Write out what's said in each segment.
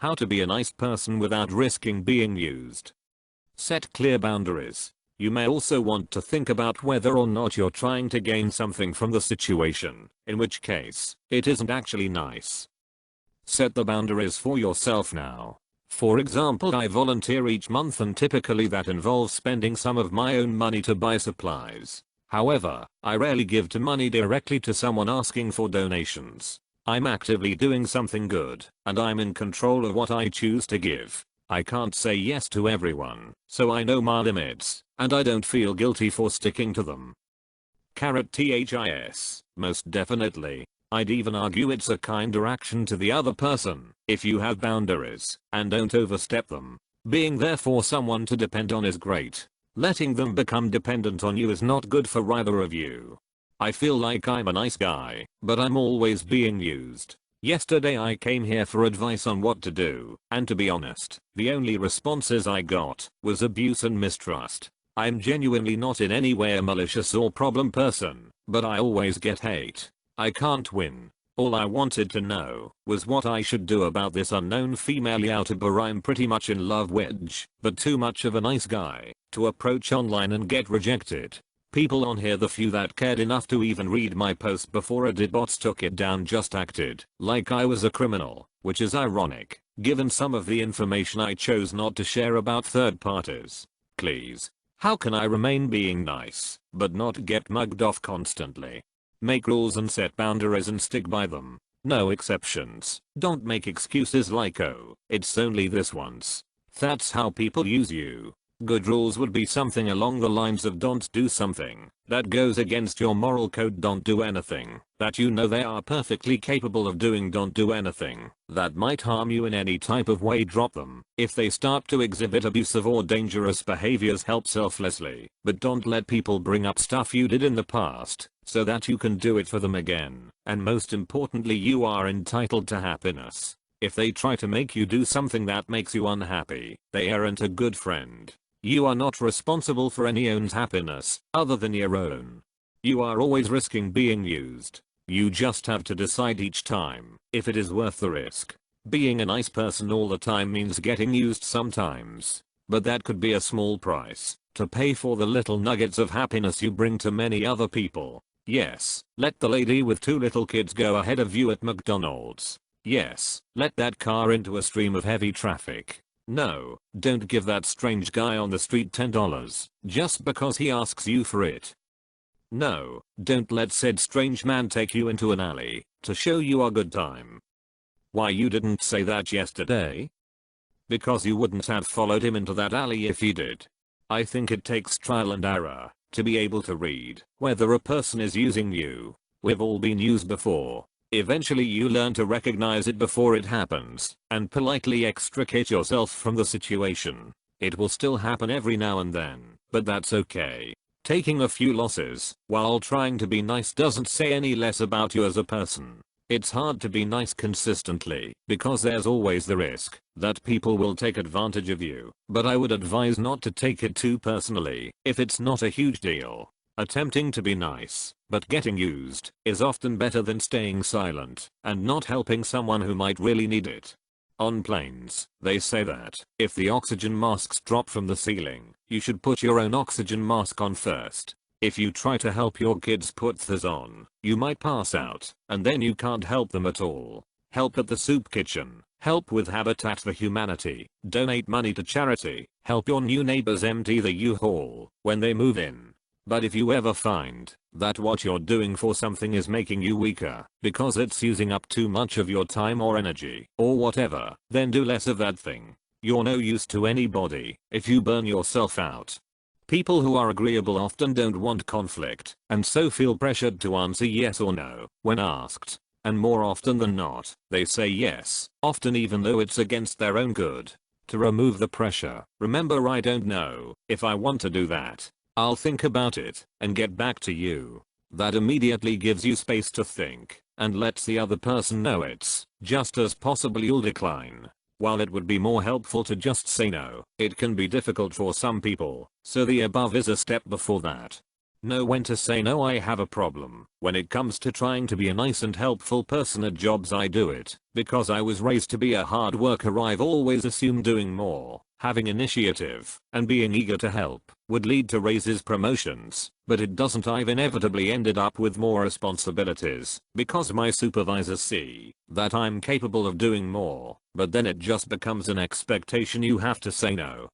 How to be a nice person without risking being used. Set clear boundaries. You may also want to think about whether or not you're trying to gain something from the situation, in which case, it isn't actually nice. Set the boundaries for yourself now. For example, I volunteer each month and typically that involves spending some of my own money to buy supplies. However, I rarely give money directly to someone asking for donations. I'm actively doing something good, and I'm in control of what I choose to give. I can't say yes to everyone, so I know my limits, and I don't feel guilty for sticking to them. THIS, most definitely. I'd even argue it's a kinder action to the other person if you have boundaries and don't overstep them. Being there for someone to depend on is great. Letting them become dependent on you is not good for either of you. I feel like I'm a nice guy, but I'm always being used. Yesterday I came here for advice on what to do, and to be honest, the only responses I got was abuse and mistrust. I'm genuinely not in any way a malicious or problem person, but I always get hate. I can't win. All I wanted to know was what I should do about this unknown female YouTuber I'm pretty much in love with, but too much of a nice guy to approach online and get rejected. People on here, the few that cared enough to even read my post before Reddit bots took it down, just acted like I was a criminal, which is ironic, given some of the information I chose not to share about third parties. Please. How can I remain being nice, but not get mugged off constantly? Make rules and set boundaries and stick by them. No exceptions. Don't make excuses like, oh, it's only this once. That's how people use you. Good rules would be something along the lines of don't do something that goes against your moral code, don't do anything that you know they are perfectly capable of doing, don't do anything that might harm you in any type of way, drop them. If they start to exhibit abusive or dangerous behaviors, help selflessly, but don't let people bring up stuff you did in the past so that you can do it for them again. And most importantly, you are entitled to happiness. If they try to make you do something that makes you unhappy, they aren't a good friend. You are not responsible for anyone's happiness other than your own. You are always risking being used. You just have to decide each time if it is worth the risk. Being a nice person all the time means getting used sometimes, but that could be a small price to pay for the little nuggets of happiness you bring to many other people. Yes, let the lady with 2 little kids go ahead of you at McDonald's. Yes, let that car into a stream of heavy traffic. No, don't give that strange guy on the street $10 just because he asks you for it. No, don't let said strange man take you into an alley to show you a good time. Why you didn't say that yesterday? Because you wouldn't have followed him into that alley if he did. I think it takes trial and error to be able to read whether a person is using you. We've all been used before. Eventually you learn to recognize it before it happens and politely extricate yourself from the situation. It will still happen every now and then, but that's okay. Taking a few losses while trying to be nice doesn't say any less about you as a person. It's hard to be nice consistently because there's always the risk that people will take advantage of you, but I would advise not to take it too personally if it's not a huge deal. Attempting to be nice, but getting used, is often better than staying silent and not helping someone who might really need it. On planes, they say that if the oxygen masks drop from the ceiling, you should put your own oxygen mask on first. If you try to help your kids put theirs on, you might pass out, and then you can't help them at all. Help at the soup kitchen, help with Habitat for Humanity, donate money to charity, help your new neighbors empty the U-Haul when they move in. But if you ever find that what you're doing for something is making you weaker because it's using up too much of your time or energy or whatever, then do less of that thing. You're no use to anybody if you burn yourself out. People who are agreeable often don't want conflict and so feel pressured to answer yes or no when asked. And more often than not, they say yes, often even though it's against their own good. To remove the pressure, remember, I don't know if I want to do that. I'll think about it and get back to you. That immediately gives you space to think and lets the other person know it's just as possible you'll decline. While it would be more helpful to just say no, it can be difficult for some people, so the above is a step before that. Know when to say no. I have a problem when it comes to trying to be a nice and helpful person at jobs I do it. Because I was raised to be a hard worker, I've always assumed doing more, having initiative, and being eager to help would lead to raises, promotions, but it doesn't. I've inevitably ended up with more responsibilities because my supervisors see that I'm capable of doing more, but then it just becomes an expectation you have to say no.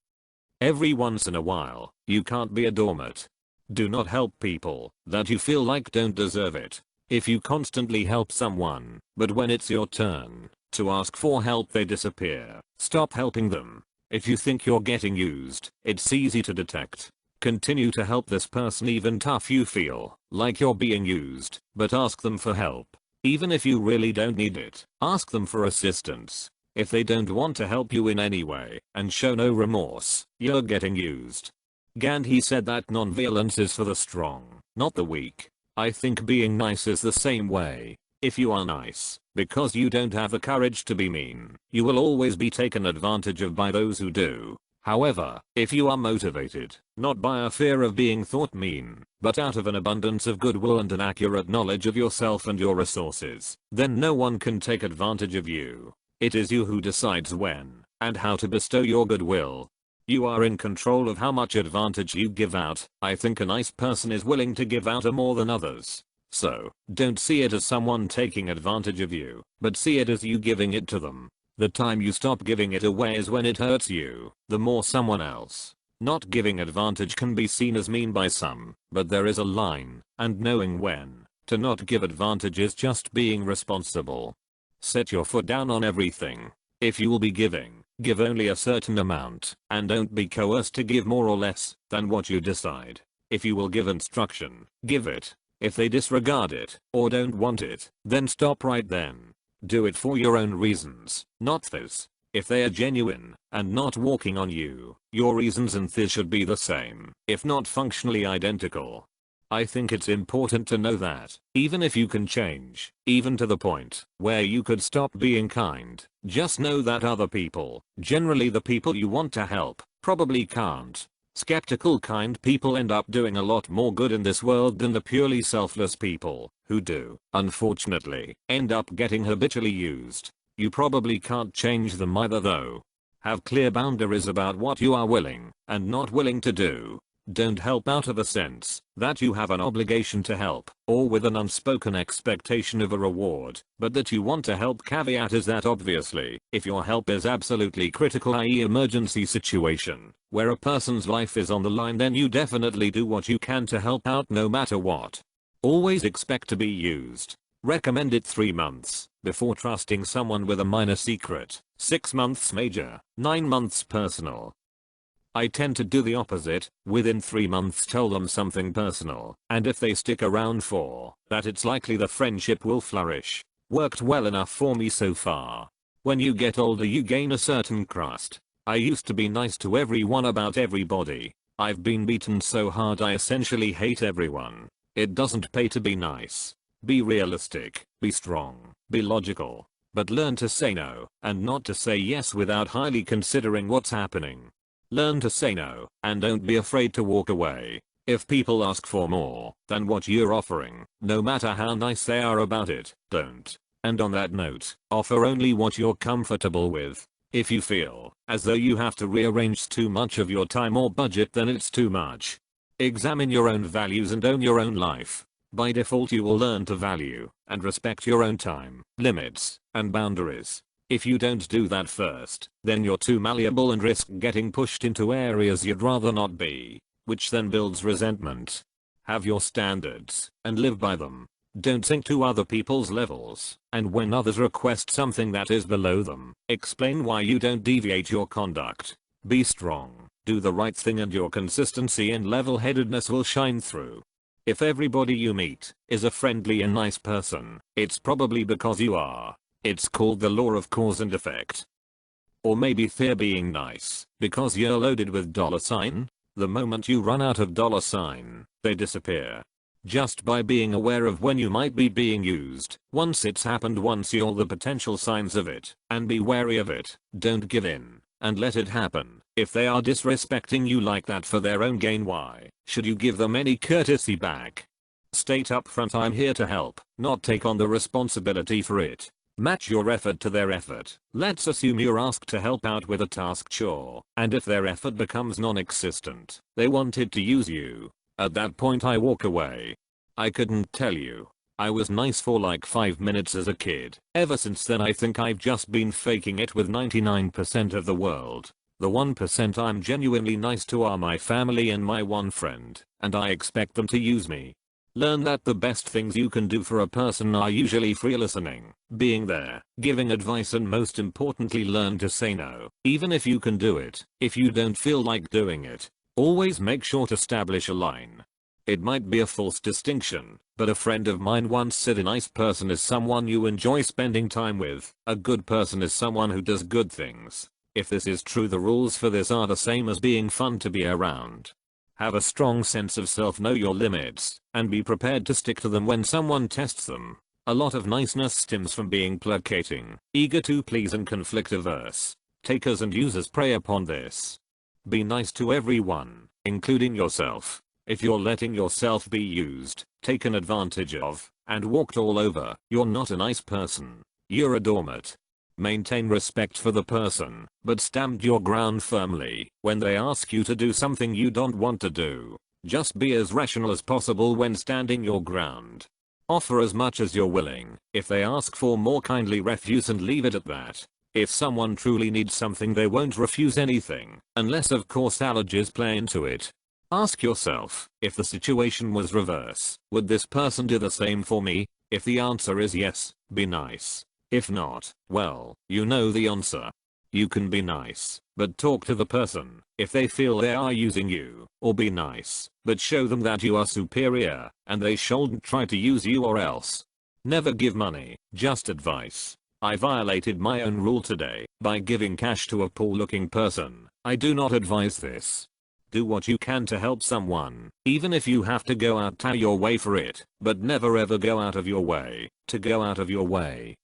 Every once in a while, you can't be a doormat. Do not help people that you feel like don't deserve it. If you constantly help someone, but when it's your turn to ask for help they disappear, stop helping them. If you think you're getting used, it's easy to detect. Continue to help this person even tough you feel like you're being used, but ask them for help. Even if you really don't need it, ask them for assistance. If they don't want to help you in any way and show no remorse, you're getting used. Gandhi said that non-violence is for the strong, not the weak. I think being nice is the same way. If you are nice because you don't have the courage to be mean, you will always be taken advantage of by those who do. However, if you are motivated, not by a fear of being thought mean, but out of an abundance of goodwill and an accurate knowledge of yourself and your resources, then no one can take advantage of you. It is you who decides when and how to bestow your goodwill. You are in control of how much advantage you give out. I think a nice person is willing to give out more than others. So, don't see it as someone taking advantage of you, but see it as you giving it to them. The time you stop giving it away is when it hurts you, the more someone else. Not giving advantage can be seen as mean by some, but there is a line, and knowing when to not give advantage is just being responsible. Set your foot down on everything. If you will be giving, give only a certain amount, and don't be coerced to give more or less than what you decide. If you will give instruction, give it. If they disregard it, or don't want it, then stop right then. Do it for your own reasons, not theirs. If they are genuine, and not walking on you, your reasons and theirs should be the same, if not functionally identical. I think it's important to know that, even if you can change, even to the point where you could stop being kind, just know that other people, generally the people you want to help, probably can't. Skeptical kind people end up doing a lot more good in this world than the purely selfless people, who do, unfortunately, end up getting habitually used. You probably can't change them either though. Have clear boundaries about what you are willing and not willing to do. Don't help out of a sense that you have an obligation to help, or with an unspoken expectation of a reward, but that you want to help. Caveat is that obviously, if your help is absolutely critical, i.e. emergency situation, where a person's life is on the line, then you definitely do what you can to help out no matter what. Always expect to be used. Recommend it 3 months before trusting someone with a minor secret, 6 months major, 9 months personal. I tend to do the opposite. Within 3 months tell them something personal, and if they stick around for that, it's likely the friendship will flourish. Worked well enough for me so far. When you get older you gain a certain crust. I used to be nice to everyone about everybody. I've been beaten so hard I essentially hate everyone. It doesn't pay to be nice. Be realistic, be strong, be logical, but learn to say no, and not to say yes without highly considering what's happening. Learn to say no, and don't be afraid to walk away. If people ask for more than what you're offering, no matter how nice they are about it, don't. And on that note, offer only what you're comfortable with. If you feel as though you have to rearrange too much of your time or budget, then it's too much. Examine your own values and own your own life. By default you will learn to value and respect your own time, limits, and boundaries. If you don't do that first, then you're too malleable and risk getting pushed into areas you'd rather not be, which then builds resentment. Have your standards and live by them. Don't sink to other people's levels, and when others request something that is below them, explain why you don't deviate your conduct. Be strong, do the right thing, and your consistency and level-headedness will shine through. If everybody you meet is a friendly and nice person, it's probably because you are. It's called the law of cause and effect. Or maybe fear being nice because you're loaded with $. The moment you run out of $, they disappear. Just by being aware of when you might be being used, once it's happened once, you'll the potential signs of it, and be wary of it. Don't give in. and let it happen. If they are disrespecting you like that for their own gain, why should you give them any courtesy back? State upfront, I'm here to help, not take on the responsibility for it. Match your effort to their effort. Let's assume you're asked to help out with a task chore, and if their effort becomes non-existent, they wanted to use you. At that point I walk away. I couldn't tell you. I was nice for like 5 minutes as a kid. Ever since then I think I've just been faking it with 99% of the world. The 1% I'm genuinely nice to are my family and my one friend, and I expect them to use me. Learn that the best things you can do for a person are usually free listening, being there, giving advice, and most importantly learn to say no, even if you can do it. If you don't feel like doing it, always make sure to establish a line. It might be a false distinction, but a friend of mine once said a nice person is someone you enjoy spending time with, a good person is someone who does good things. If this is true, the rules for this are the same as being fun to be around. Have a strong sense of self, know your limits, and be prepared to stick to them when someone tests them. A lot of niceness stems from being placating, eager to please, and conflict averse. Takers and users prey upon this. Be nice to everyone, including yourself. If you're letting yourself be used, taken advantage of, and walked all over, you're not a nice person. You're a doormat. Maintain respect for the person, but stand your ground firmly when they ask you to do something you don't want to do. Just be as rational as possible when standing your ground. Offer as much as you're willing. If they ask for more, kindly refuse and leave it at that. If someone truly needs something, they won't refuse anything, unless of course allergies play into it. Ask yourself, if the situation was reverse, would this person do the same for me? If the answer is yes, be nice. If not, well, you know the answer. You can be nice, but talk to the person if they feel they are using you, or be nice, but show them that you are superior, and they shouldn't try to use you or else. Never give money, just advice. I violated my own rule today by giving cash to a poor looking person. I do not advise this. Do what you can to help someone, even if you have to go out of your way for it, but never ever go out of your way to go out of your way